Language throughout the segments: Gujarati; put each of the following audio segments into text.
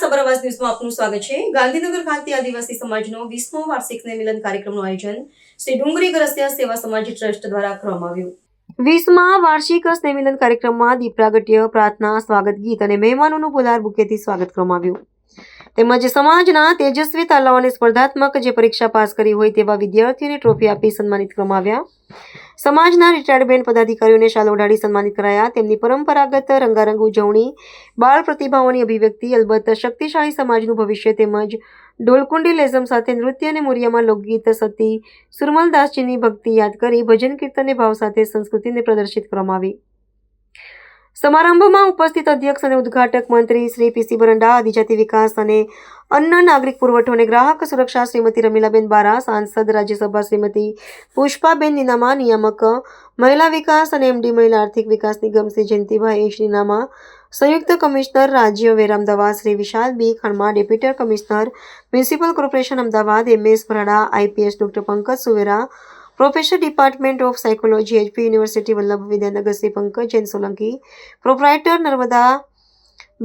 સબર આવાજ ન્યૂઝમાં આપનું સ્વાગત છે। ગાંધીનગર ખાતે આદિવાસી સમાજનો 20મો વાર્ષિક સ્નેહમિલન કાર્યક્રમનું આયોજન શ્રી ડુંગરી ગરસિયા સેવા સમાજ ટ્રસ્ટ દ્વારા કરવામાં આવ્યું। 20મા વાર્ષિક સ્નેહમિલન કાર્યક્રમમાં દીપ પ્રાગટ્ય, પ્રાર્થના, સ્વાગત ગીત અને મહેમાનોનું ફુલહાર બુકેથી સ્વાગત કરવામાં આવ્યું તેમજ સમાજના તેજસ્વી તાલાઓને સ્પર્ધાત્મક જે પરીક્ષા પાસ કરી હોય તેવા વિદ્યાર્થીઓને ટ્રોફી આપી સન્માનિત કરવામાં આવ્યા। સમાજના રિટાયર્ડ બેન્ડ પદાધિકારીઓને શાલ ઓઢાડી સન્માનિત કરાયા। તેમની પરંપરાગત રંગારંગ ઉજવણી, બાળ પ્રતિભાઓની અભિવ્યક્તિ, અલબત્ત શક્તિશાળી સમાજનું ભવિષ્ય તેમજ ઢોલકુંડી લેઝમ સાથે નૃત્ય અને મોરિયામાં લોકગીત સતી સુરમલદાસજીની ભક્તિ યાદ કરી ભજન કીર્તનને ભાવ સાથે સંસ્કૃતિને પ્રદર્શિત કરવામાં આવી। સમારંભમાં ઉપસ્થિત અધ્યક્ષ અને ઉદ્ઘાટક મંત્રી શ્રી પીસી બરંડા, આદિજાતિ વિકાસ અને અન્ન નાગરિક પુરવઠો અને ગ્રાહક સુરક્ષા શ્રીમતી રમીલાબેન બારા, સાંસદ રાજ્યસભા શ્રીમતી પુષ્પાબેન નીનામા, નિયામક મહિલા વિકાસ અને એમડી મહિલા આર્થિક વિકાસ નિગમ શ્રી જયંતિભાઈ એચ નીનામા, સંયુક્ત કમિશનર રાજ્ય વેરા Ahmedabad Shri Vishal B Khanma, deputy commissioner municipal corporation Ahmedabad MS Bharada, IPS doctor Pankaj Suvera, professor department of psychology HP university Vallabh Vidyanagar Shri Pankaj Jain Solanki, proprietor Narmada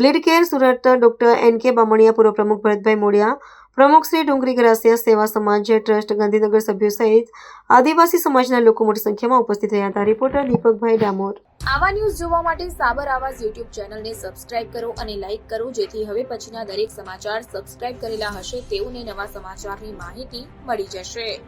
blood care Surat doctor NK Bamaniya, પૂર્વ પ્રમુખ ભરતભાઈ મોડિયા, પ્રમુખ શ્રી ડુંગરી ગરાસિયા સેવા સમાજ ટ્રસ્ટ ગાંધીનગર સભ્યો સહિત આદિવાસી સમાજના લોકો મોટી સંખ્યામાં ઉપસ્થિત રહ્યા હતા। રિપોર્ટર દીપકભાઈ ડામોર। આવા ન્યૂઝ જોવા માટે સાબર આવાજ YouTube ચેનલને સબસ્ક્રાઇબ કરો અને લાઇક કરો, જેથી હવે પછીના દરેક સમાચાર સબસ્ક્રાઇબ કરેલા હશે તેઓને નવા સમાચારની માહિતી મળી જશે।